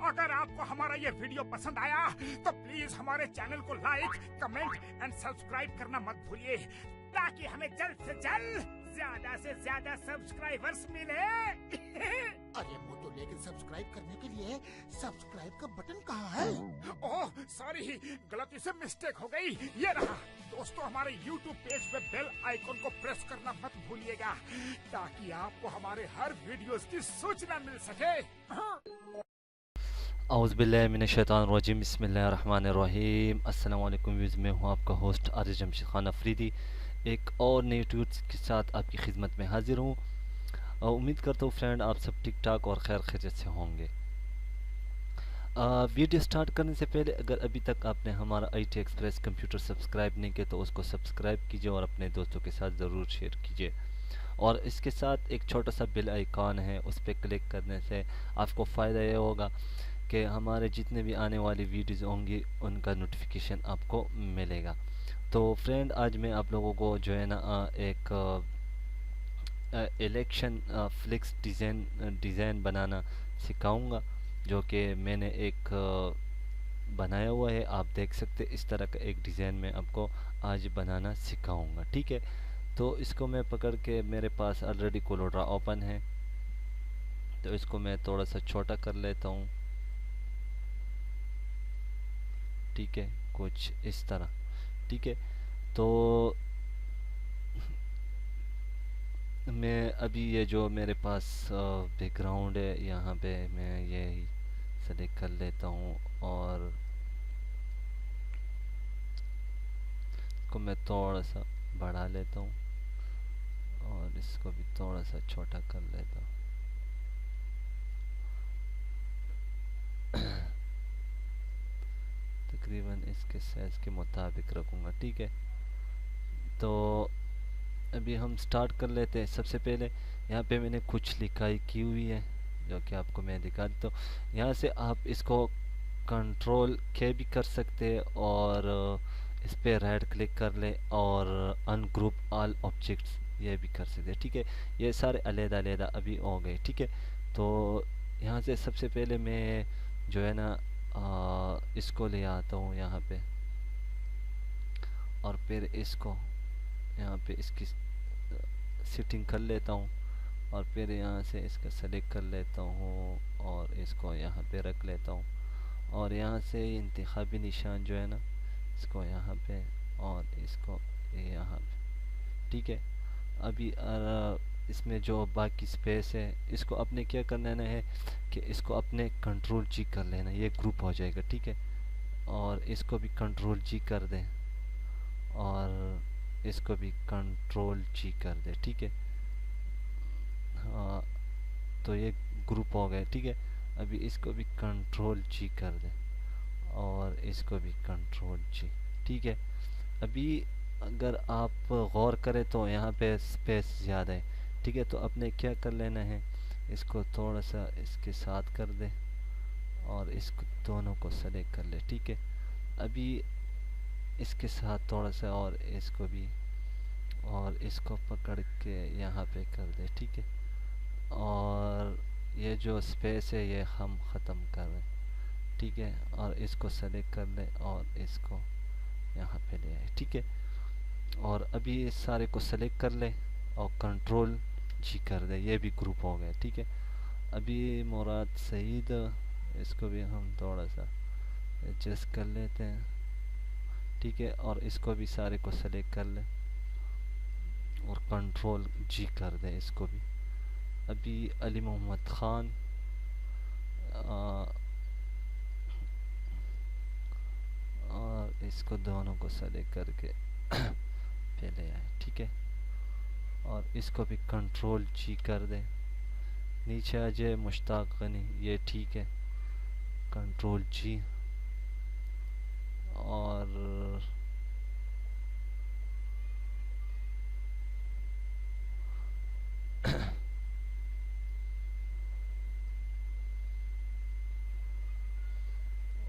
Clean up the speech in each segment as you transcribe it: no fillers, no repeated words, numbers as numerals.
अगर आपको हमारा ये वीडियो पसंद आया तो प्लीज हमारे चैनल को लाइक, कमेंट एंड सब्सक्राइब करना मत भूलिए, ताकि हमें जल्द से जल्द ज्यादा से ज्यादा सब्सक्राइबर्स मिले। अरे मोटू, लेकिन सब्सक्राइब करने के लिए सब्सक्राइब का बटन कहाँ है? ओह सॉरी, गलती से मिस्टेक हो गई। ये रहा। दोस्तों, हमारे YouTube पेज पे बेल आइकन को प्रेस करना मत भूलिएगा, ताकि आपको हमारे हर वीडियोस की सूचना मिल सके। औज़ुबिल्लाहिमिनश्शैतानिर्रजीम, बिस्मिल्लाहिर्रहमानिर्रहीम। अस्सलाम वालेकुम व्यूज़, मैं हूँ आपका होस्ट आरिज़ जमशेद खान अफरीदी, एक और नई ट्वीट के साथ आपकी खिदमत में हाजिर हूँ। उम्मीद करता हूँ फ्रेंड आप सब ठीक ठाक और खैर खैरियत से होंगे। वीडियो स्टार्ट करने से पहले अगर अभी तक आपने हमारा IT एक्सप्रेस कंप्यूटर सब्सक्राइब नहीं किया तो उसको सब्सक्राइब कीजिए और अपने दोस्तों के साथ ज़रूर शेयर कीजिए। और इसके साथ एक छोटा सा बेल आइकॉन है, उस पर क्लिक करने से आपको फ़ायदा ये होगा कि हमारे जितने भी आने वाली वीडियोज़ होंगी उनका नोटिफिकेशन आपको मिलेगा। तो फ्रेंड, आज मैं आप लोगों को जो है ना एक इलेक्शन फ्लिक्स डिज़ाइन बनाना सिखाऊंगा, जो कि मैंने एक बनाया हुआ है। आप देख सकते इस तरह का एक डिज़ाइन मैं आपको आज बनाना सिखाऊंगा, ठीक है। तो इसको मैं पकड़ के, मेरे पास ऑलरेडी कोलोड्रा ओपन है, तो इसको मैं थोड़ा सा छोटा कर लेता हूँ, ठीक है, कुछ इस तरह, ठीक है। तो मैं अभी ये जो मेरे पास बैकग्राउंड है, यहाँ पे मैं ये सेलेक्ट कर लेता हूँ और इसको मैं थोड़ा सा बढ़ा लेता हूँ और इसको भी थोड़ा सा छोटा कर लेता हूँ। तकरीबन इसके साइज़ के मुताबिक रखूँगा, ठीक है। तो अभी हम स्टार्ट कर लेते हैं। सबसे पहले यहाँ पे मैंने कुछ लिखाई की हुई है जो कि आपको मैं दिखा देता हूँ। यहाँ से आप इसको कंट्रोल के भी कर सकते हैं और इस पर राइट क्लिक कर ले और अनग्रुप ऑल ऑब्जेक्ट्स ये भी कर सकते हैं, ठीक है। ये सारे अलग-अलग अभी हो गए, ठीक है। तो यहाँ से सबसे पहले मैं जो है ना इसको ले आता हूँ यहाँ पे, और फिर इसको यहाँ पे इसकी सेटिंग कर लेता हूँ और फिर यहाँ से इसका सेलेक्ट कर लेता हूँ और इसको यहाँ पे रख लेता हूँ और यहाँ से इंतखाबी निशान जो है ना इसको यहाँ पे और इसको यहाँ पे, ठीक है। अभी इसमें जो बाकी स्पेस है इसको अपने क्या करना है कि इसको अपने कंट्रोल जी कर लेना, ये ग्रुप हो जाएगा, ठीक है। और इसको भी कंट्रोल जी कर दें और इसको भी कंट्रोल जी कर दे, ठीक है। हाँ, तो ये ग्रुप हो गए, ठीक है। अभी इसको भी कंट्रोल जी कर दे और इसको भी कंट्रोल जी, ठीक है। अभी अगर आप गौर करें तो यहाँ पे स्पेस ज़्यादा है, ठीक है। तो अपने क्या कर लेना है, इसको थोड़ा सा इसके साथ कर दे और इसको दोनों को सेलेक्ट कर ले, ठीक है। अभी इसके साथ थोड़ा सा और इसको भी और इसको पकड़ के यहाँ पे कर दे, ठीक है। और ये जो स्पेस है ये हम ख़त्म कर दें, ठीक है। और इसको सेलेक्ट कर ले और इसको यहाँ पे ले आए, ठीक है। और अभी इस सारे को सेलेक्ट कर ले और कंट्रोल जी कर दे, ये भी ग्रुप हो गया, ठीक है। अभी मुराद सईद, इसको भी हम थोड़ा सा एडजस्ट कर लेते हैं, ठीक है। और इसको भी सारे को सेलेक्ट कर ले और कंट्रोल जी कर दे इसको भी। अभी अली मोहम्मद ख़ान, और इसको दोनों को सेलेक्ट करके पहले आए, ठीक है। और इसको भी कंट्रोल जी कर दे। नीचे आ जाए मुश्ताक गनी, ये ठीक है, कंट्रोल जी। और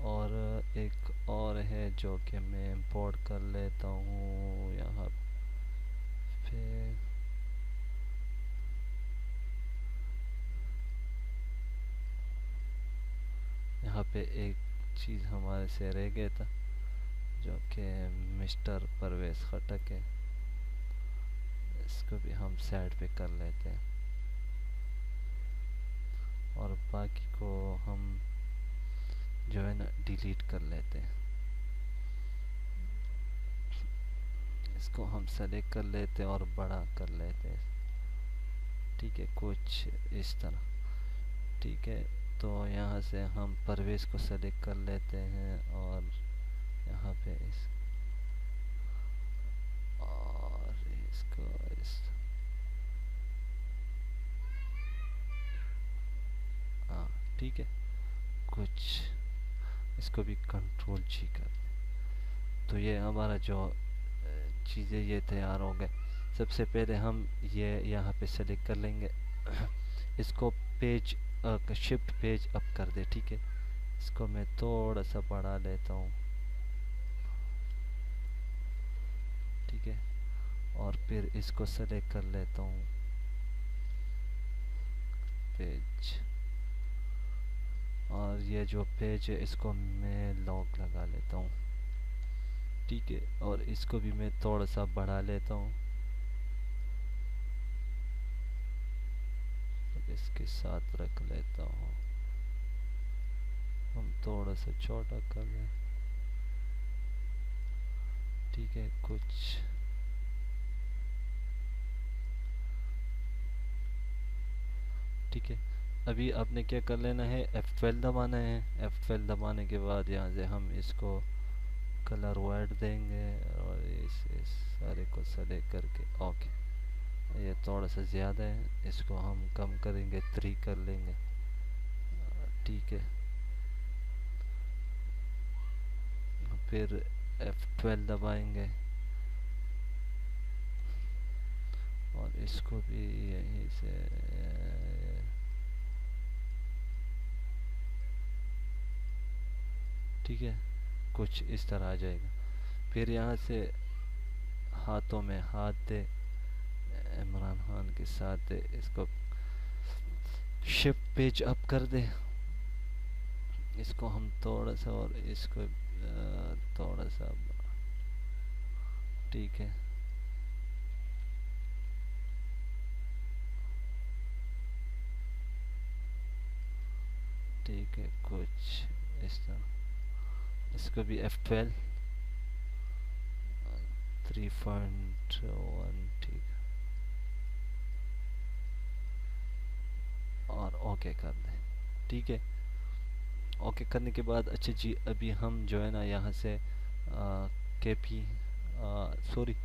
और एक और है जो कि मैं इंपोर्ट कर लेता हूँ यहाँ पे। यहाँ पे एक चीज़ हमारे से रह गया था, जो कि मिस्टर परवेज़ खटक है। इसको भी हम साइड पे कर लेते हैं और बाकी को हम जो है ना डिलीट कर लेते हैं। इसको हम सेलेक्ट कर लेते हैं और बड़ा कर लेते हैं, ठीक है, कुछ इस तरह। ठीक है, तो यहाँ से हम परवेज़ को सेलेक्ट कर लेते हैं और यहाँ पे और इसको हाँ ठीक है, कुछ इसको भी कंट्रोल जी कर। तो ये हमारा जो चीज़ें ये तैयार हो गए। सबसे पहले हम ये यहाँ पे सेलेक्ट कर लेंगे इसको पेज शिफ्ट पेज अप कर दे, ठीक है। इसको मैं थोड़ा सा बढ़ा लेता हूँ, ठीक है, और फिर इसको सेलेक्ट कर लेता हूँ पेज, और ये जो पेज है इसको मैं लॉक लगा लेता हूँ, ठीक है, और इसको भी मैं थोड़ा सा बढ़ा लेता हूँ, इसके साथ रख लेता हूँ। हम थोड़ा सा छोटा कर लें, ठीक है, कुछ ठीक है। अभी आपने क्या कर लेना है, F12 दबाना है। F12 दबाने के बाद यहाँ से हम इसको कलर वाइट देंगे और इस सारे को सेलेक्ट करके ओके। ये थोड़ा सा ज़्यादा है, इसको हम कम करेंगे, 3 कर लेंगे, ठीक है। फिर F12 दबाएंगे और इसको भी यहीं से ठीक है, कुछ इस तरह आ जाएगा। फिर यहाँ से हाथों में हाथ दे, इमरान खान के साथ दे, इसको शिफ्ट पेज अप कर दे। इसको हम थोड़ा सा और इसको थोड़ा सा, ठीक है, ठीक है, कुछ इस तरह। इसको भी F12 3.1, ठीक है, और ओके कर दें, ठीक है। ओके करने के बाद अच्छा जी, अभी हम जो है ना यहाँ से KP सॉरी,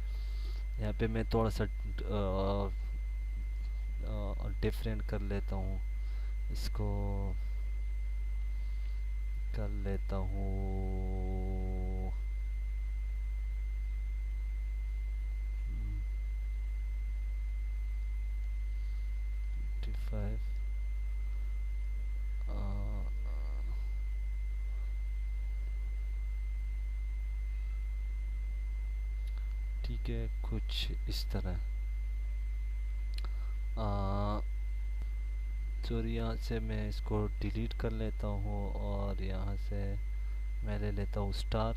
यहाँ पे मैं थोड़ा सा डिफरेंट कर लेता हूँ, इसको कर लेता हूँ 55, ठीक है, कुछ इस तरह। सॉरी, यहाँ से मैं इसको डिलीट कर लेता हूँ और यहाँ से मैं ले लेता हूँ स्टार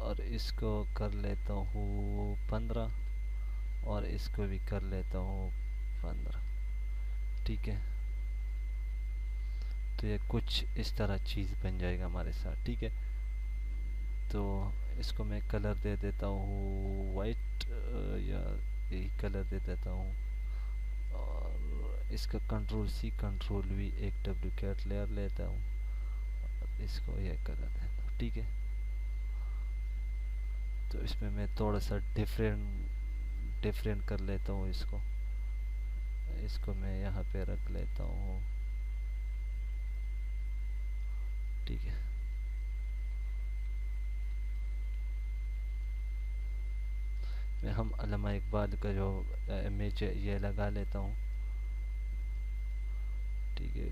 और इसको कर लेता हूँ 15 और इसको भी कर लेता हूँ 15, ठीक है। तो ये कुछ इस तरह चीज़ बन जाएगा हमारे साथ, ठीक है। तो इसको मैं कलर दे देता हूँ वाइट, या यही कलर दे देता हूँ, और इसका कंट्रोल C कंट्रोल V एक डुप्लीकेट लेयर लेता हूँ, इसको ये कलर देता हूँ, ठीक है। तो इसमें मैं थोड़ा सा डिफरेंट कर लेता हूँ, इसको मैं यहाँ पे रख लेता हूँ, ठीक है। मैं हम अल्लामा इकबाल का जो इमेज है ये लगा लेता हूँ, ठीक है।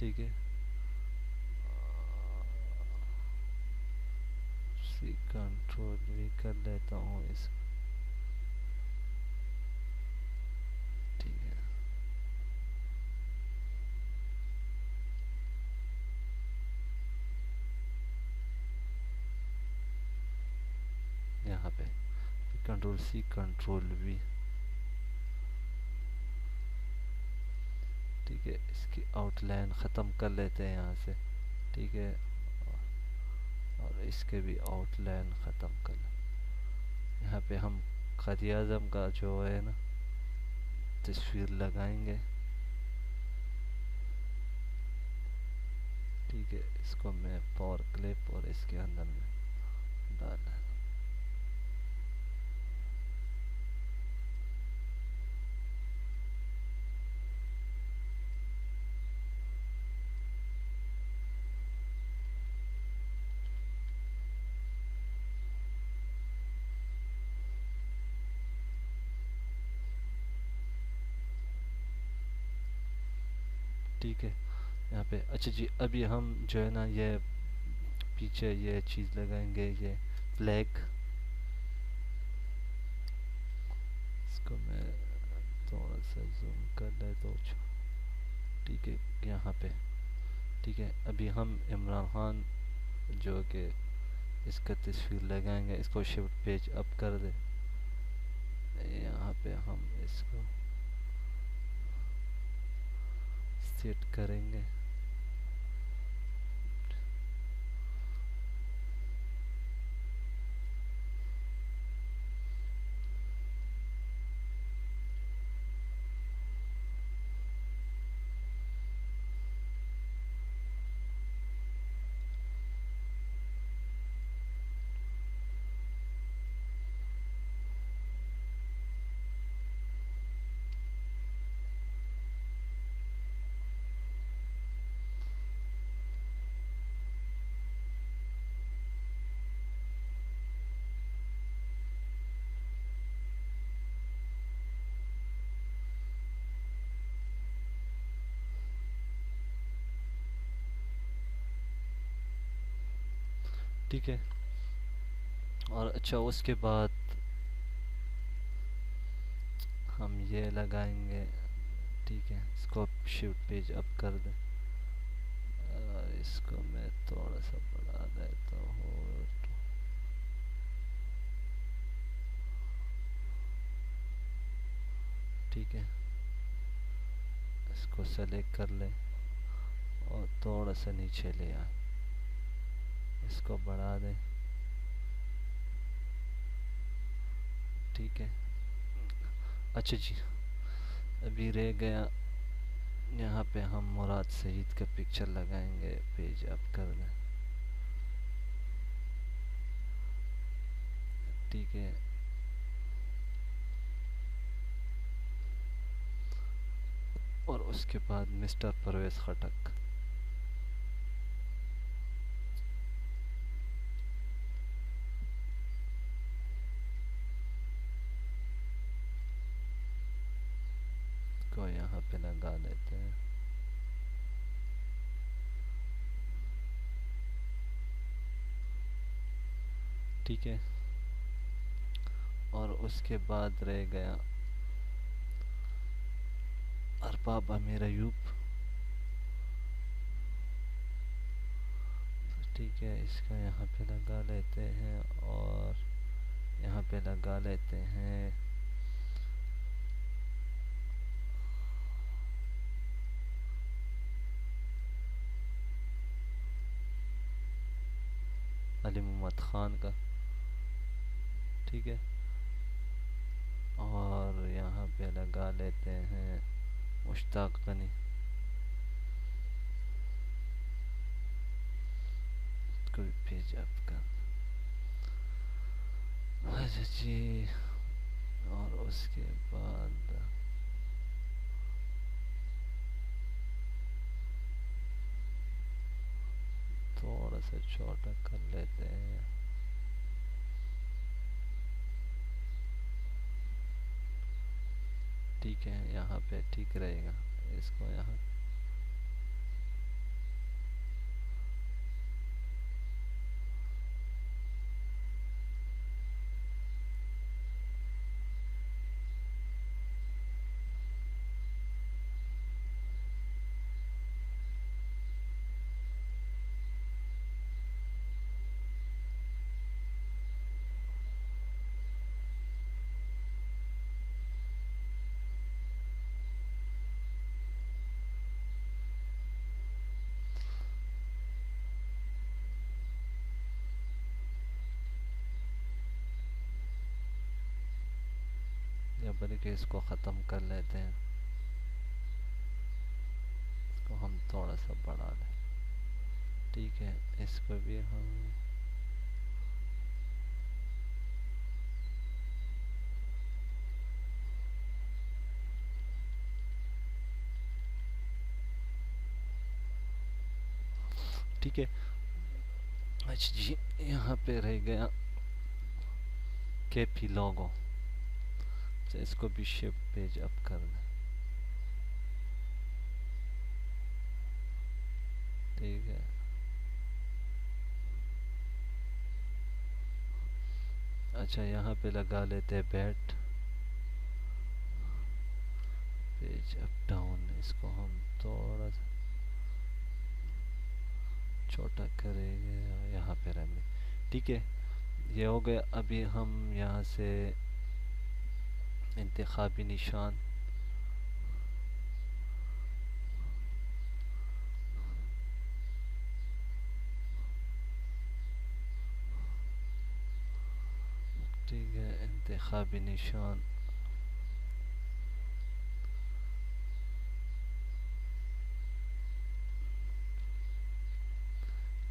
ठीक है, सी कंट्रोल भी कर लेता हूँ इस, ठीक है। यहाँ पे कंट्रोल सी कंट्रोल वी, ठीक है। इसकी आउटलाइन ख़त्म कर लेते हैं यहाँ से, ठीक है। और इसके भी आउटलाइन ख़त्म कर लें। यहाँ पे हम क़ायद-ए-आज़म का जो है ना तस्वीर लगाएंगे, ठीक है। इसको मैं पावर क्लिप और इसके अंदर में डाल, ठीक है। यहाँ पे अच्छा जी, अभी हम जो है ना ये पीछे ये चीज़ लगाएंगे, ये फ्लैग। इसको मैं थोड़ा सा जूम कर लेता हूँ, ठीक है। यहाँ पे ठीक है, अभी हम इमरान खान जो कि इसका तस्वीर लगाएंगे, इसको शिफ्ट पेज अप कर दे। यहाँ पे हम इसको सेट करेंगे, ठीक है। और अच्छा उसके बाद हम ये लगाएंगे, ठीक है। इसको शिफ्ट पेज अप कर दें, इसको मैं थोड़ा सा बढ़ा देता हूँ, ठीक है। इसको सेलेक्ट कर लें और थोड़ा सा नीचे ले आए, इसको बढ़ा दें, ठीक है। अच्छा जी, अभी रह गया यहाँ पे हम मुराद सईद का पिक्चर लगाएंगे, पेज अप कर दें, ठीक है। और उसके बाद मिस्टर परवेज़ खटक, को यहाँ पे लगा लेते हैं, ठीक है। और उसके बाद रह गया अरबाब अमीर अयूब, ठीक है। इसका यहाँ पे लगा लेते हैं और यहाँ पे लगा लेते हैं अली मोहम्मद ख़ान का, ठीक है। और यहाँ पे लगा लेते हैं मुश्ताक गनी, कोई पेज आपका, अच्छा जी। और उसके बाद थोड़ा सा छोटा कर लेते हैं, ठीक है। यहाँ पे ठीक रहेगा, इसको यहाँ बल्कि इसको ख़त्म कर लेते हैं, इसको हम थोड़ा सा बढ़ा लें। ठीक है, इसको भी हम ठीक है। अच्छा जी, यहाँ पे रह गया केपी लोगो। अच्छा, इसको भी शिफ्ट पेज अप कर दें। ठीक है, अच्छा यहाँ पे लगा लेते हैं बैट पेज अप डाउन। इसको हम थोड़ा सा छोटा करेंगे, यहाँ पे रहने। ठीक है, ये हो गया। अभी हम यहाँ से इंतखाबी निशान ठीक है, इंतखाबी निशान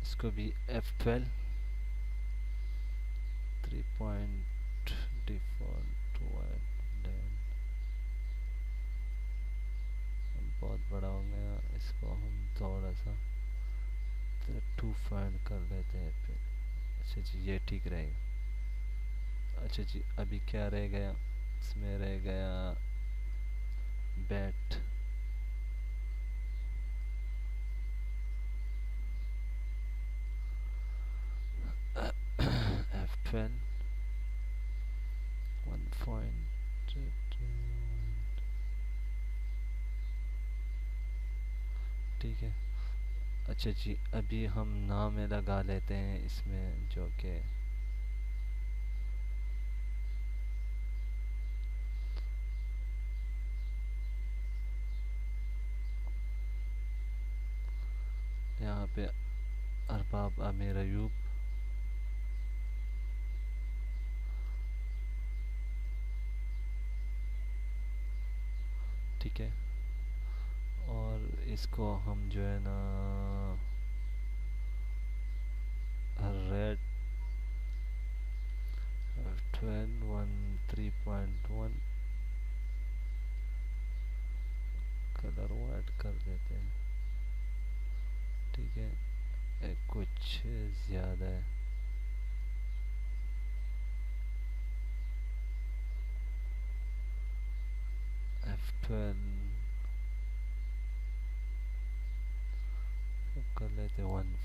इसको भी F12 3 पॉइंट डिफॉल्ट वाइड बहुत बड़ा हो गया। इसको हम थोड़ा सा 2 फाइंड कर लेते हैं फिर। अच्छा जी, ये ठीक रहेगा। अच्छा जी, अभी क्या रह गया, इसमें रह गया बैट F12 1. ठीक है। अच्छा जी, अभी हम नाम लगा लेते हैं इसमें, जो कि यहाँ पे अरबाब आमिर अयूब। ठीक है, और इसको हम जो है ना रेड 3.1 कलर वाइट कर देते हैं। ठीक है, कुछ ज़्यादा है। F12 कर लेते 1.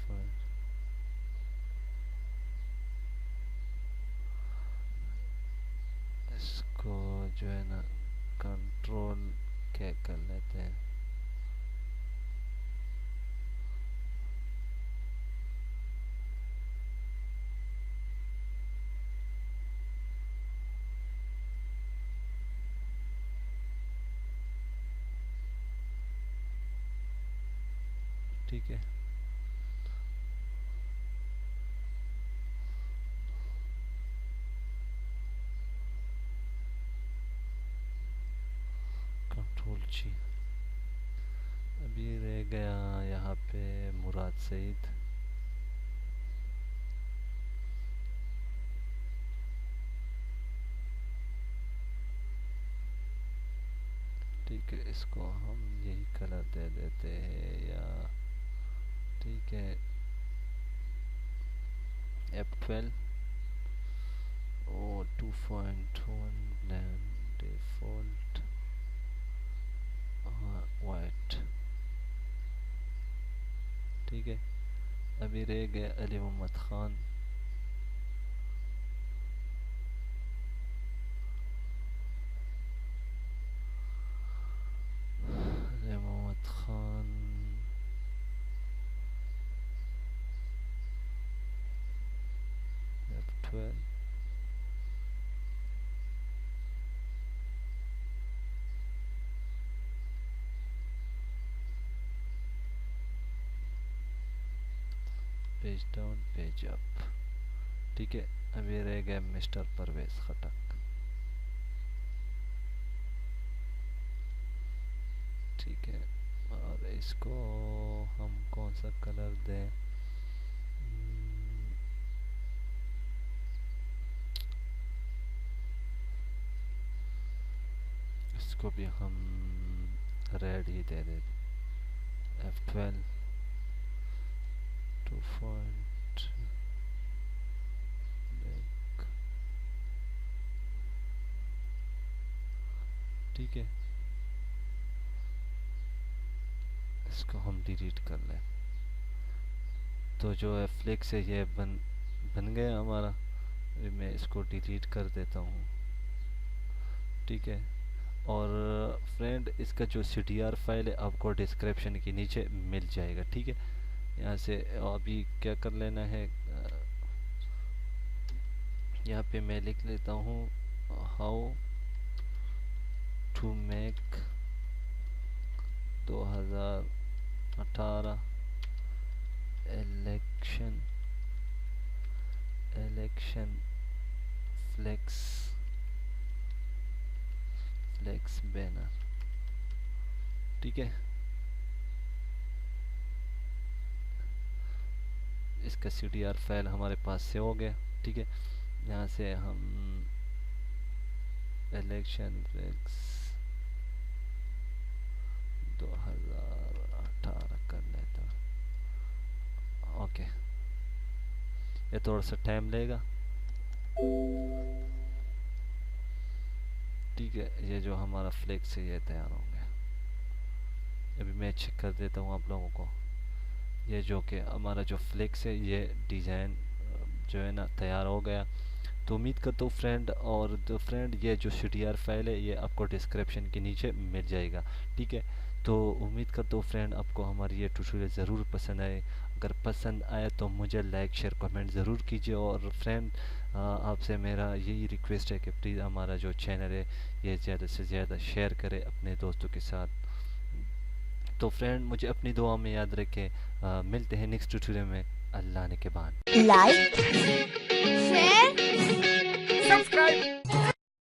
इसको जो है ना कंट्रोल के कर लेते हैं। ठीक है, कंट्रोल जी। अभी रह गया यहाँ पे मुराद सईद। ठीक है, इसको हम यही कलर दे देते हैं, या ठीक है F12 और 2.1 ब्लैंड डिफॉल्ट वाइट। ठीक है, अभी रह गया Ali Mohammad Khan. Ali Mohammad Khan F12 page down page up. ठीक है, अभी रह गया मिस्टर परवेज खटक। ठीक है। और इसको हम कौन सा कलर दें? इसको भी हम रेड ही दे देते। F12 2 पॉइंट ठीक है। इसको हम डिलीट कर लें। तो जो है फ्लेक्स है ये बन गया हमारा। अभी मैं इसको डिलीट कर देता हूँ, ठीक है। और फ्रेंड इसका जो CTR फाइल है आपको डिस्क्रिप्शन के नीचे मिल जाएगा, ठीक है। यहाँ से अभी क्या कर लेना है, यहाँ पे मैं लिख लेता हूँ how to make 2018 election flex banner, ठीक है। इसका CTR फाइल हमारे पास से हो गया, ठीक है। यहाँ से हम इलेक्शन फ्लेक्स 2018 कर लेता हूँ, ओके। ये थोड़ा सा टाइम लेगा, ठीक है। ये जो हमारा फ्लेक्स है ये तैयार हो गया। अभी मैं चेक कर देता हूँ आप लोगों को। ये जो कि हमारा जो फ्लेक्स है ये डिज़ाइन जो है ना तैयार हो गया। तो उम्मीद करता हूँ फ्रेंड, और तो फ्रेंड ये जो CTR फाइल है ये आपको डिस्क्रिप्शन के नीचे मिल जाएगा, ठीक है। तो उम्मीद करता हूँ फ्रेंड आपको हमारी ये ट्यूटोरियल ज़रूर पसंद आए। अगर पसंद आए तो मुझे लाइक शेयर कमेंट ज़रूर कीजिए। और फ्रेंड आपसे मेरा यही रिक्वेस्ट है कि प्लीज़ हमारा जो चैनल है ये ज़्यादा से ज़्यादा शेयर करें अपने दोस्तों के साथ। तो फ्रेंड मुझे अपनी दुआ में याद रखें। मिलते हैं नेक्स्ट ट्यूटोरियल में। अल्लाह ने के बाद। Like share